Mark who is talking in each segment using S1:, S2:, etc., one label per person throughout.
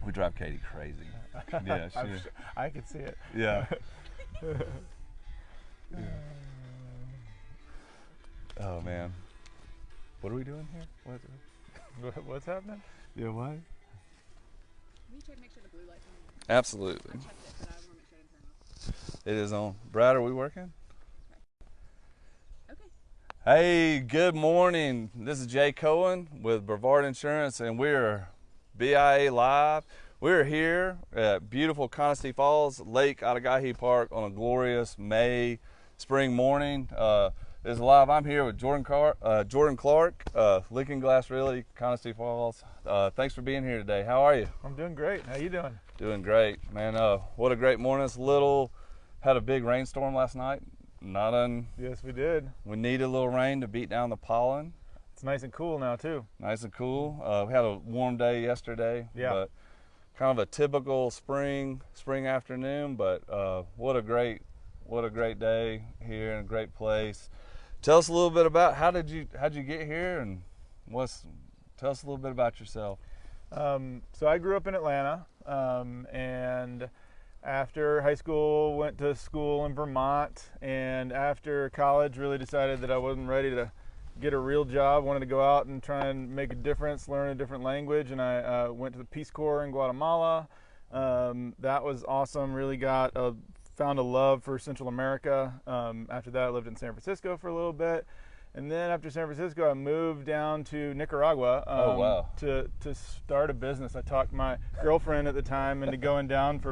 S1: We drive Katie crazy. Yeah,
S2: I can see it.
S1: yeah. Oh man, what are we doing here?
S2: What's happening?
S1: Yeah, what?
S3: Will you check to make sure the blue light's on?
S1: Absolutely.
S3: I checked it, but I want to make sure I didn't turn it off.
S1: It is on. Brad, are we working?
S3: Okay.
S1: Hey, good morning. This is Jay Cohen with Brevard Insurance, and we're BIA Live. We're here at beautiful Conisty Falls, Lake Attagahi Park on a glorious May spring morning. It's live. I'm here with Jordan Clark, Licking Glass Realty, Conisty Falls. Thanks for being here today. How are you?
S2: I'm doing great. How you doing?
S1: Doing great, man. What a great morning. Had a big rainstorm last night.
S2: Yes, we did.
S1: We needed a little rain to beat down the pollen.
S2: It's nice and cool now too.
S1: Nice and cool. We had a warm day yesterday.
S2: Yeah.
S1: But kind of a typical spring afternoon. But what a great day here and a great place. Tell us a little bit about how'd you get here, and tell us a little bit about yourself.
S2: So I grew up in Atlanta, and after high school went to school in Vermont, and after college really decided that I wasn't ready to get a real job, wanted to go out and try and make a difference, learn a different language, and I went to the Peace Corps in Guatemala. That was awesome, really found a love for Central America. After that I lived in San Francisco for a little bit. And then after San Francisco, I moved down to Nicaragua to start a business. I talked my girlfriend at the time into going down for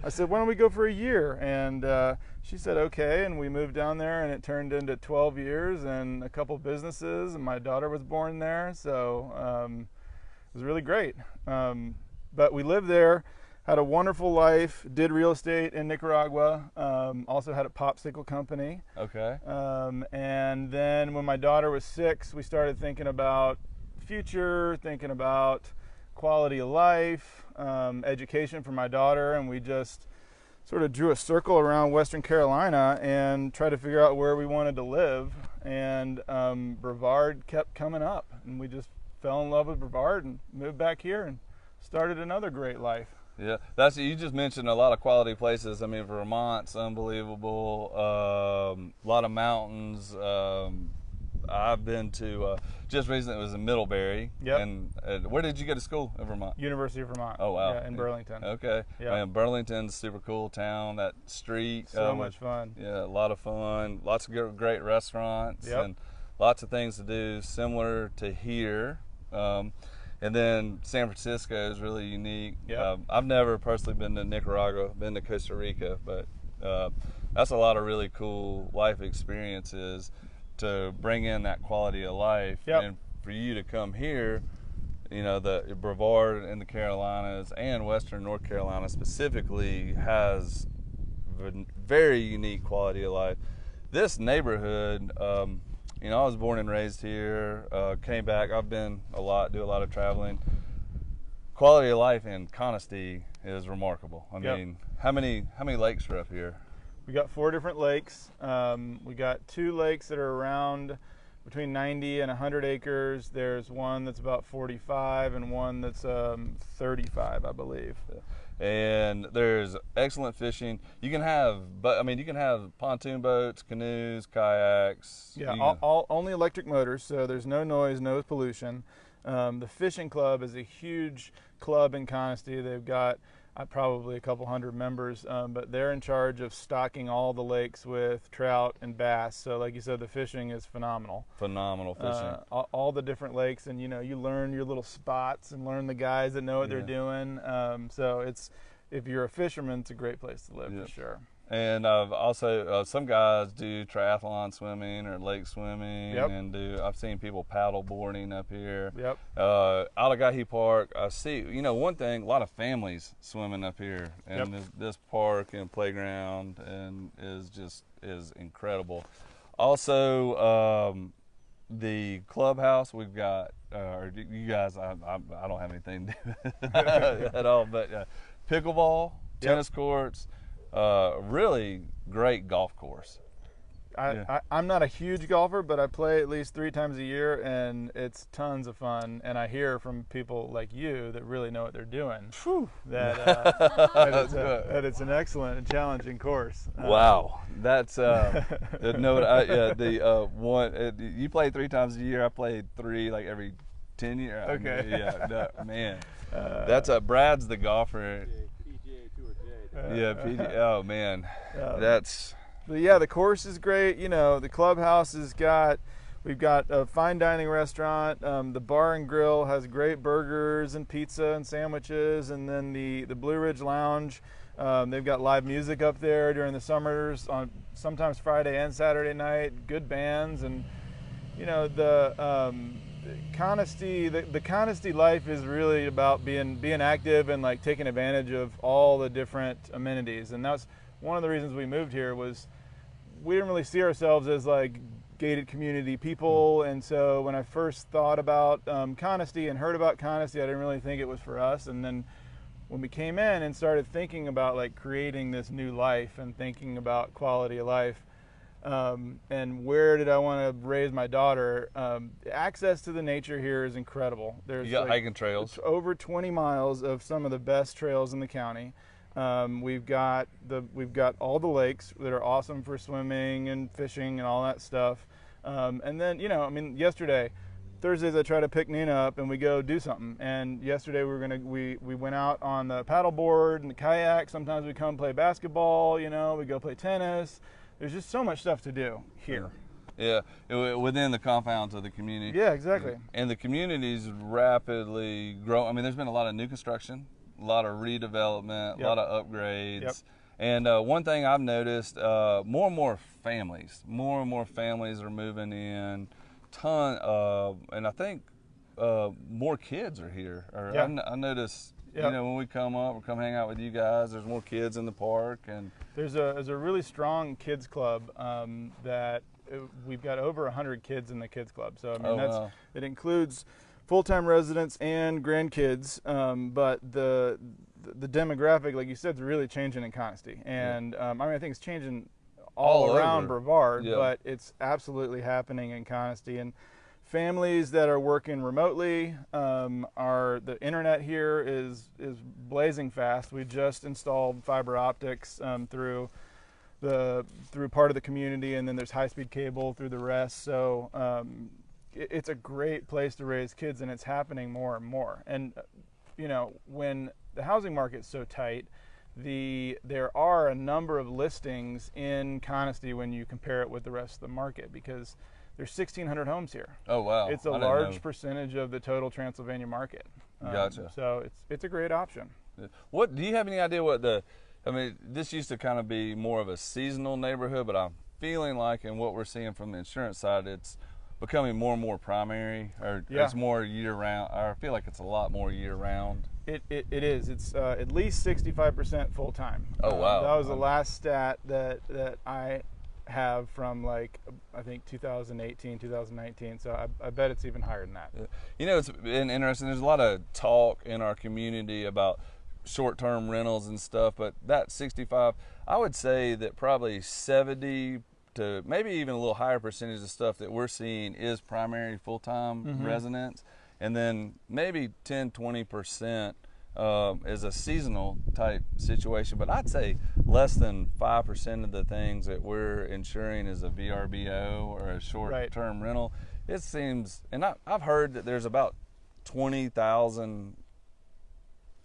S2: I said, why don't we go for a year? And she said, okay. And we moved down there, and it turned into 12 years and a couple businesses, and my daughter was born there. So it was really great. But we lived there, had a wonderful life, did real estate in Nicaragua, also had a popsicle company.
S1: Okay.
S2: And then when my daughter was 6, we started thinking about future, thinking about quality of life, education for my daughter, and we just sort of drew a circle around Western Carolina and tried to figure out where we wanted to live. And Brevard kept coming up, and we just fell in love with Brevard and moved back here and started another great life.
S1: Yeah, you just mentioned a lot of quality places. I mean, Vermont's unbelievable. A lot of mountains. I've been to just recently. It was in Middlebury.
S2: Yep.
S1: And where did you go to school in Vermont?
S2: University of Vermont.
S1: Oh wow.
S2: Yeah, in Burlington.
S1: Okay.
S2: Yeah.
S1: And Burlington's a super cool town. That street.
S2: So much fun.
S1: Yeah, a lot of fun. Lots of great restaurants.
S2: Yep.
S1: And lots of things to do, similar to here. And then San Francisco is really unique.
S2: Yep.
S1: I've never personally been to Nicaragua, been to Costa Rica, but that's a lot of really cool life experiences to bring in that quality of life.
S2: Yep.
S1: And for you to come here, the Brevard in the Carolinas and Western North Carolina specifically has very unique quality of life. This neighborhood, I was born and raised here, came back. I've been do a lot of traveling. Quality of life in Conisty is remarkable. I mean, how many lakes are up here?
S2: We got 4 different lakes. We got 2 lakes that are around between 90 and 100 acres. There's one that's about 45 and one that's 35, I believe.
S1: Yeah. And there's excellent fishing. You can have pontoon boats, canoes, kayaks.
S2: Yeah, all only electric motors, so there's no noise, no pollution. The fishing club is a huge club in Conisty. They've got probably a couple hundred members, but they're in charge of stocking all the lakes with trout and bass. So like you said, the fishing is phenomenal.
S1: Phenomenal fishing.
S2: All the different lakes, and you learn your little spots and learn the guys that know what they're doing. So if you're a fisherman, it's a great place to live for sure.
S1: And I've also some guys do triathlon swimming or lake swimming,
S2: Yep.
S1: and I've seen people paddle boarding up here.
S2: Yep.
S1: Attagahi Park, I see. One thing, a lot of families swimming up here, and
S2: Yep.
S1: this park and playground and is incredible. Also, the clubhouse we've got. You guys, I don't have anything to do with it at all, but pickleball, tennis courts. Really great golf course.
S2: I'm not a huge golfer, but I play at least 3 times a year, and it's tons of fun. And I hear from people like you that really know what they're doing that it's an excellent and challenging course.
S1: Wow, that's you play 3 times a year. I play 3 like every 10 years.
S2: Okay.
S1: Man, that's Brad's the golfer.
S4: PGA Tour J.
S1: Yeah, oh man, that's.
S2: But yeah, the course is great. You know, the clubhouse we've got a fine dining restaurant. The bar and grill has great burgers and pizza and sandwiches, and then the Blue Ridge Lounge. They've got live music up there during the summers on sometimes Friday and Saturday night. Good bands, and you know the Conisty life is really about being active and like taking advantage of all the different amenities. And that's one of the reasons we moved here was we didn't really see ourselves as like gated community people. And so when I first thought about Conisty and heard about Conisty, I didn't really think it was for us. And then when we came in and started thinking about like creating this new life and thinking about quality of life, and where did I want to raise my daughter, access to the nature here is incredible.
S1: You got hiking trails.
S2: Over 20 miles of some of the best trails in the county. We've got all the lakes that are awesome for swimming and fishing and all that stuff. And then, you know, I mean, Thursdays I try to pick Nina up and we go do something. And yesterday we went out on the paddleboard and the kayak. Sometimes we come play basketball, you know, we go play tennis. There's just so much stuff to do here.
S1: Yeah, within the confines of the community.
S2: Yeah, exactly.
S1: And the community's rapidly growing. I mean, there's been a lot of new construction, a lot of redevelopment, a lot of upgrades. Yep. And one thing I've noticed, more and more families are moving in, and I think more kids are here. I notice, you know, when we come up or come hang out with you guys, there's more kids in the park. And
S2: there's a really strong kids club that we've got over 100 kids in the kids club. So I mean, it includes full-time residents and grandkids, but the demographic, like you said, is really changing in Conisty. And I mean, I think it's changing all around Brevard, but it's absolutely happening in Conisty. And families that are working remotely, the internet here is blazing fast. We just installed fiber optics through part of the community, and then there's high-speed cable through the rest. So it's a great place to raise kids, and it's happening more and more. And you know, when the housing market's so tight, there are a number of listings in Conisty when you compare it with the rest of the market, because there's 1,600 homes here.
S1: Oh wow!
S2: It's a large percentage of the total Transylvania market.
S1: Gotcha.
S2: So it's a great option.
S1: What do you have any idea what I mean, this used to kind of be more of a seasonal neighborhood, but I'm feeling like, in what we're seeing from the insurance side, it's becoming more and more primary, or it's more year-round. I feel like it's a lot more year-round.
S2: It is. It's at least 65% full-time.
S1: Oh, wow.
S2: That was the last stat that I have from, like, I think 2018, 2019. So I bet it's even higher than that.
S1: You know, it's been interesting. There's a lot of talk in our community about short-term rentals and stuff, but that 65, I would say that probably 70 to maybe even a little higher percentage of stuff that we're seeing is primary full-time residents, and then maybe 10-20% is a seasonal type situation. But I'd say less than 5% of the things that we're insuring is a VRBO or a short-term rental. It seems, and I've heard that there's about 20,000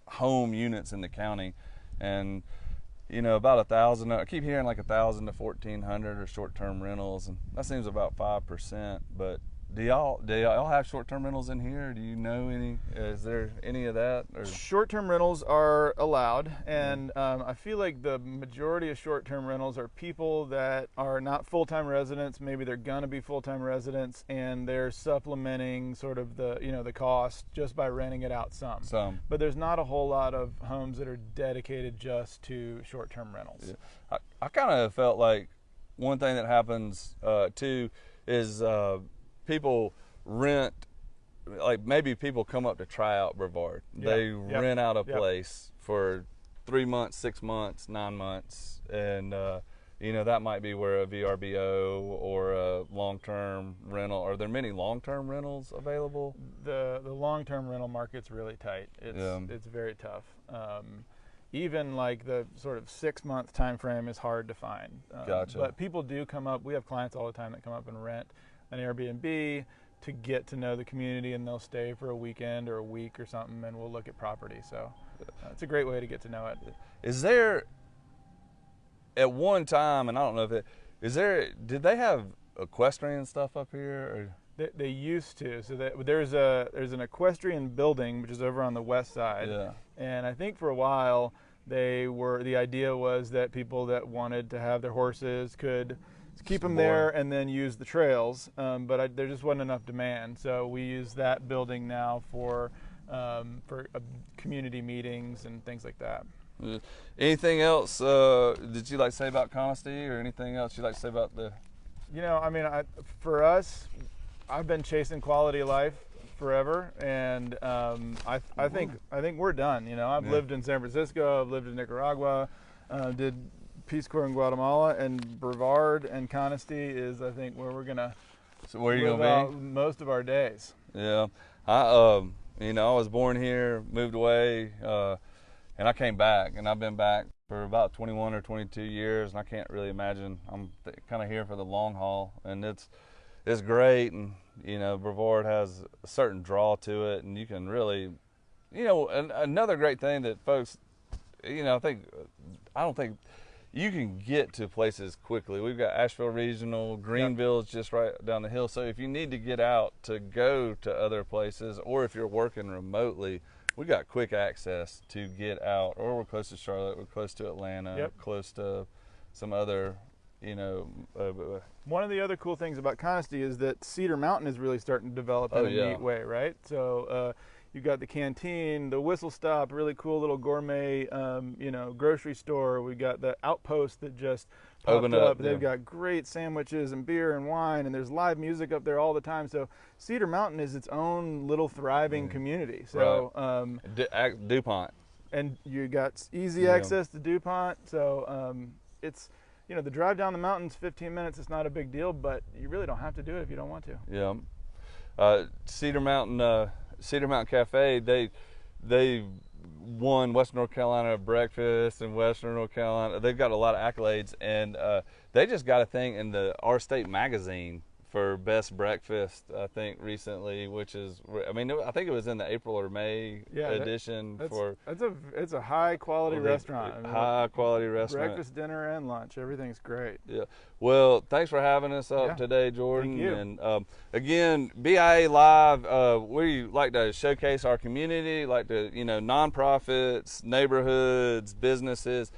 S1: home units in the county, and you know, about 1,000. I keep hearing like 1,000 to 1,400 are short-term rentals, and that seems about 5%. But do y'all have short-term rentals in here? Do you know any? Is there any of that? Or?
S2: Short-term rentals are allowed, and I feel like the majority of short-term rentals are people that are not full-time residents. Maybe they're gonna be full-time residents, and they're supplementing sort of the cost just by renting it out some. But there's not a whole lot of homes that are dedicated just to short-term rentals.
S1: Yeah. I kind of felt like one thing that happens too is people rent, like maybe people come up to try out Brevard. They rent out a place for 3 months, 6 months, 9 months, and you know, that might be where a VRBO or a long-term rental. Are there many long-term rentals available?
S2: The long-term rental market's really tight. It's very tough. Even like the sort of 6-month time frame is hard to find.
S1: Gotcha.
S2: But people do come up. We have clients all the time that come up and rent an Airbnb to get to know the community, and they'll stay for a weekend or a week or something, and we'll look at property. So it's a great way to get to know it.
S1: Is there, at one time, and I don't know if did they have equestrian stuff up here? Or?
S2: They used to. So there's an equestrian building, which is over on the west side.
S1: Yeah.
S2: And I think for a while, the idea was that people that wanted to have their horses could keep them there and then use the trails, but there just wasn't enough demand. So we use that building now for community meetings and things like that.
S1: Anything else did you like to say about Conisty, or anything else you'd like to say about the?
S2: You know, I mean, for us, I've been chasing quality of life forever, and I think we're done. You know, I've lived in San Francisco, I've lived in Nicaragua, did Peace Corps in Guatemala, and Brevard and Conisty is, I think, where we're gonna live out most of our days.
S1: Yeah, I was born here, moved away, and I came back, and I've been back for about 21 or 22 years, and I can't really imagine. I'm kind of here for the long haul, and it's great, and you know, Brevard has a certain draw to it, and you can really, you know, another great thing that folks, you know, I don't think you can get to places quickly. We've got Asheville Regional, Greenville is just right down the hill. So if you need to get out to go to other places, or if you're working remotely, we got quick access to get out. Or we're close to Charlotte, we're close to Atlanta, close to some other, you know.
S2: One of the other cool things about Conisty is that Cedar Mountain is really starting to develop in a neat way, right? So you've got the canteen, the Whistle Stop, really cool little gourmet, grocery store. We got the Outpost that just popped up. They've got great sandwiches and beer and wine, and there's live music up there all the time. So Cedar Mountain is its own little thriving community. So
S1: DuPont,
S2: and you got easy access to DuPont. So it's, you know, the drive down the mountain's 15 minutes. It's not a big deal, but you really don't have to do it if you don't want to.
S1: Yeah, Cedar Mountain Cafe, they won Western North Carolina breakfast in Western North Carolina. They've got a lot of accolades, and they just got a thing in the Our State magazine for best breakfast, I think, recently, which is, I mean, I think it was in the April or May edition.
S2: It's a high quality restaurant. I mean,
S1: high quality restaurant.
S2: Breakfast, dinner, and lunch. Everything's great.
S1: Yeah. Well, thanks for having us up today, Jordan.
S2: Thank you.
S1: And again, BIA Live, we like to showcase our community, like to, you know, nonprofits, neighborhoods, businesses.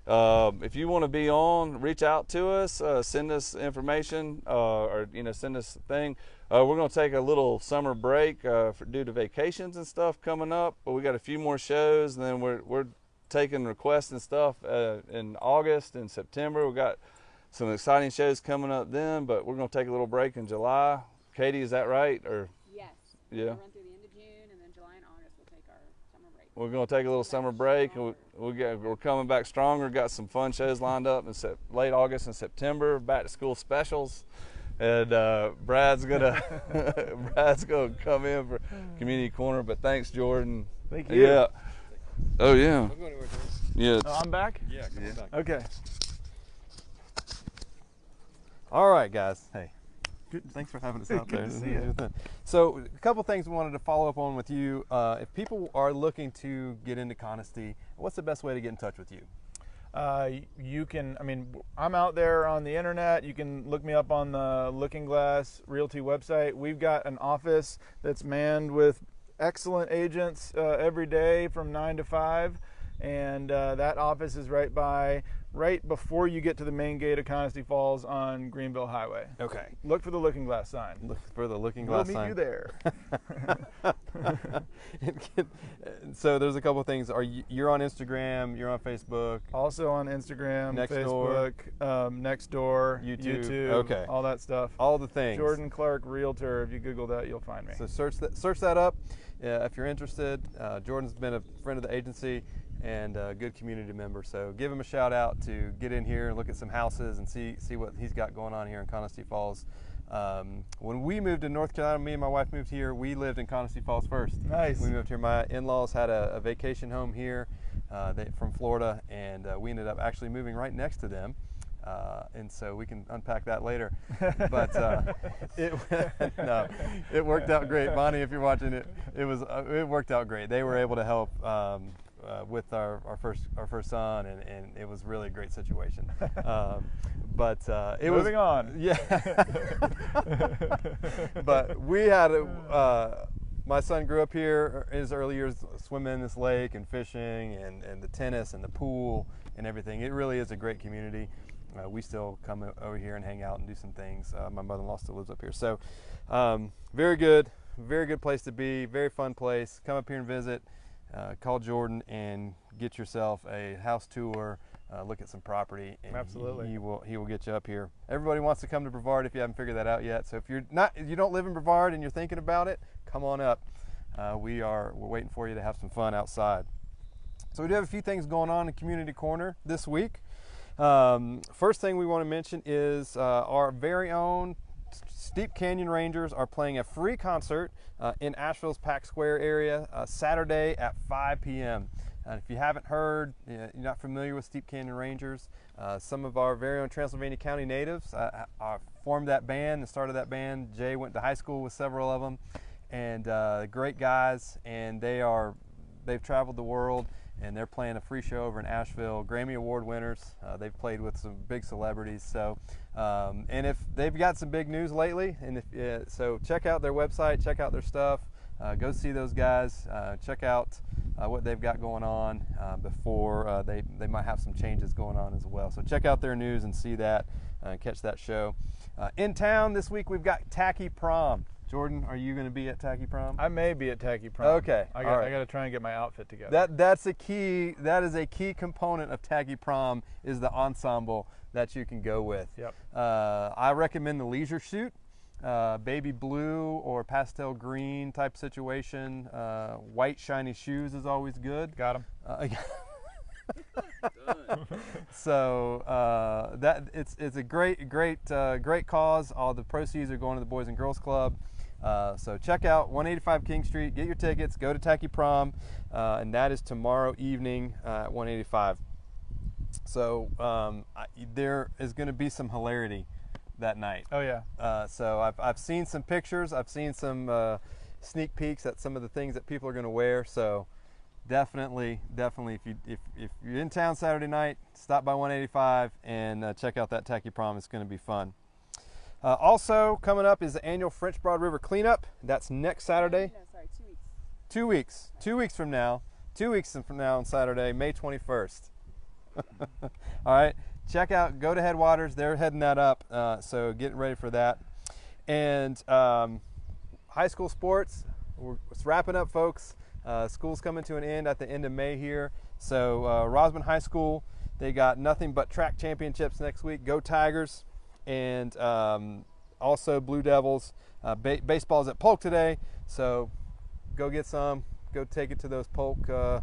S1: If you want to be on, reach out to us, send us information, or, you know, send us a thing. We're going to take a little summer break due to vacations and stuff coming up, but we got a few more shows, and then we're taking requests and stuff in August and September. We got some exciting shows coming up then, but we're going to take a little break in July. Katie, is that right? Or
S3: yes.
S1: Yeah.
S3: We'll run through the end of June, and then July and August we'll take our summer break.
S1: We're going to take a little summer break, and we're coming back stronger. Got some fun shows lined up in late August and September. Back to school specials, and Brad's gonna come in for Community Corner. But thanks, Jordan.
S2: Thank you.
S1: Yeah. Oh yeah.
S4: I'm going to
S1: Yeah.
S2: Oh, I'm back?
S4: Yeah, come on back.
S2: Okay.
S4: All right, guys. Hey.
S2: Good.
S4: Thanks for having us out there.
S2: Good to see you.
S4: So, a couple things we wanted to follow up on with you. If people are looking to get into Conisty, what's the best way to get in touch with you?
S2: You can, I mean, I'm out there on the internet. You can look me up on the Looking Glass Realty website. We've got an office that's manned with excellent agents every day from 9 to 5. And that office is right before you get to the main gate of Conisty Falls on Greenville Highway.
S4: Okay.
S2: Look for the Looking Glass sign.
S4: Look for the Looking Glass sign.
S2: We'll meet you there.
S4: So there's a couple of things. You're on Instagram, you're on Facebook.
S2: Also on Instagram,
S4: Nextdoor.
S2: Facebook, Nextdoor, YouTube,
S4: okay,
S2: all that stuff.
S4: All the things.
S2: Jordan Clark Realtor. If you Google that, you'll find me.
S4: So search that up. if you're interested. Jordan's been a friend of the agency and a good community member, so give him a shout out to get in here and look at some houses and see what he's got going on here in Conisty Falls. When we moved to North Carolina, me and my wife moved here, we lived in Conisty Falls first.
S2: Nice.
S4: We moved here. My in-laws had a vacation home here from Florida, and we ended up actually moving right next to them. And so we can unpack that later. But it worked out great. Bonnie, if you're watching it, it worked out great. They were able to help with our first son, and it was really a great situation. But it was
S2: moving on.
S4: Yeah. But we had my son grew up here in his early years, swimming in this lake and fishing and the tennis and the pool and everything. It really is a great community. We still come over here and hang out and do some things. My mother-in-law still lives up here. So very good place to be, very fun place. Come up here and visit. Call Jordan and get yourself a house tour. Look at some property, and
S2: Absolutely.
S4: he will get you up here. Everybody wants to come to Brevard if you haven't figured that out yet. So if you don't live in Brevard and you're thinking about it, come on up. We're waiting for you to have some fun outside. So we do have a few things going on in Community Corner this week. First thing we want to mention is our very own Steep Canyon Rangers are playing a free concert in Asheville's Pack Square area Saturday at 5 p.m. If you haven't heard, you're not familiar with Steep Canyon Rangers, some of our very own Transylvania County natives formed that band and started that band. Jay went to high school with several of them, and great guys, and they've traveled the world, and they're playing a free show over in Asheville. Grammy Award winners. They've played with some big celebrities. So, and if they've got some big news lately, and so check out their website, check out their stuff, go see those guys, check out what they've got going on before they might have some changes going on as well. So check out their news and see that, catch that show. In town this week we've got Tacky Prom. Jordan, are you going to be at Tacky Prom?
S2: I may be at Tacky Prom.
S4: Okay.
S2: I got to try and get my outfit together.
S4: That is a key component of Tacky Prom is the ensemble that you can go with.
S2: Yep.
S4: I recommend the leisure suit, baby blue or pastel green type situation. White shiny shoes is always good.
S2: Got him.
S4: So that it's a great cause. All the proceeds are going to the Boys and Girls Club. So check out 185 King Street, get your tickets, go to Tacky Prom, and that is tomorrow evening at 185. So there is going to be some hilarity that night.
S2: Oh yeah.
S4: So I've seen some pictures, I've seen some sneak peeks at some of the things that people are going to wear. So definitely, if you're in town Saturday night, stop by 185 and check out that Tacky Prom. It's going to be fun. Also coming up is the annual French Broad River cleanup. That's next Saturday.
S3: No, sorry, 2 weeks.
S4: 2 weeks. 2 weeks from now. 2 weeks from now on Saturday, May 21st. All right. Go to Headwaters. They're heading that up. So get ready for that. And high school sports. It's wrapping up, folks. School's coming to an end at the end of May here. So Rosman High School, they got nothing but track championships next week. Go Tigers. And also Blue Devils. Baseball's at Polk today, so go get some. Go take it to those Polk, I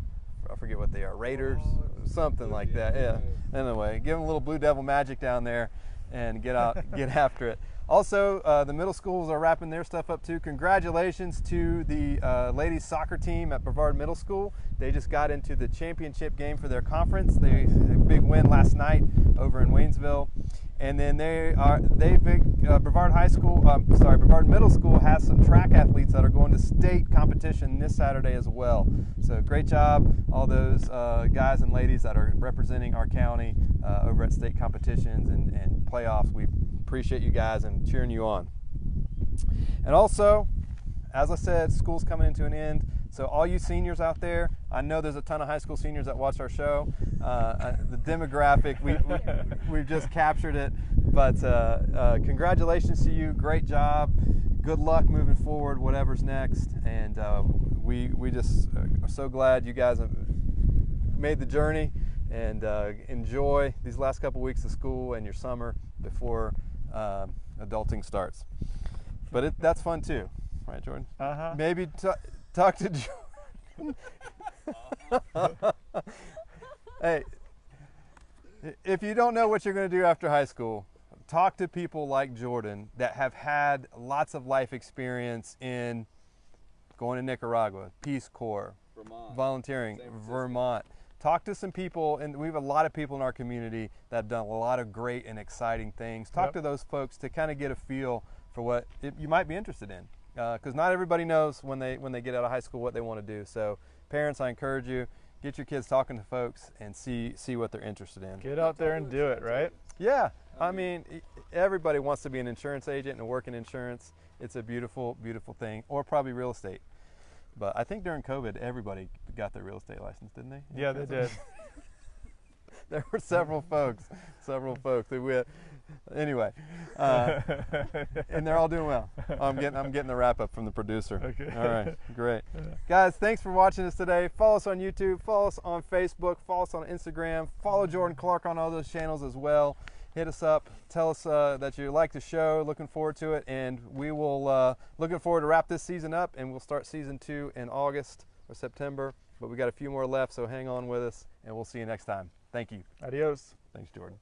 S4: forget what they are, Raiders, something like that. Yeah. Anyway, give them a little Blue Devil magic down there and get after it. Also, the middle schools are wrapping their stuff up too. Congratulations to the ladies soccer team at Brevard Middle School. They just got into the championship game for their conference. They had a big win last night over in Waynesville. And then Brevard Middle School has some track athletes that are going to state competition this Saturday as well. So great job, all those guys and ladies that are representing our county over at state competitions and playoffs. We appreciate you guys and cheering you on. And also, as I said, school's coming into an end. So all you seniors out there, I know there's a ton of high school seniors that watch our show. The demographic, we've just captured it. But congratulations to you. Great job. Good luck moving forward, whatever's next. And we just are so glad you guys have made the journey and enjoy these last couple weeks of school and your summer before adulting starts. But that's fun too. Right, Jordan?
S2: Uh-huh.
S4: Maybe talk to Jordan. Hey, if you don't know what you're going to do after high school, talk to people like Jordan that have had lots of life experience in going to Nicaragua, Peace Corps,
S1: Vermont,
S4: volunteering,
S1: San Francisco.
S4: Vermont. Talk to some people, and we have a lot of people in our community that have done a lot of great and exciting things. Talk
S2: Yep.
S4: to those folks to kind of get a feel for what you might be interested in, because not everybody knows when they get out of high school what they want to do. So parents, I encourage you, get your kids talking to folks and see what they're interested in.
S2: Get out there and do it, right?
S4: Yeah, I mean, everybody wants to be an insurance agent and work in insurance. It's a beautiful, beautiful thing, or probably real estate. But I think during COVID, everybody got their real estate license, didn't they?
S2: Yeah, they did.
S4: There were several folks who went. Anyway, and they're all doing well. I'm getting the wrap up from the producer.
S2: Okay.
S4: All right, great. Guys, thanks for watching us today. Follow us on YouTube, follow us on Facebook, follow us on Instagram, follow Jordan Clark on all those channels as well. Hit us up, tell us that you like the show, looking forward to it, and we will looking forward to wrap this season up, and we'll start season 2 in August or September, but we got a few more left, so hang on with us, and we'll see you next time. Thank you.
S2: Adios.
S4: Thanks, Jordan.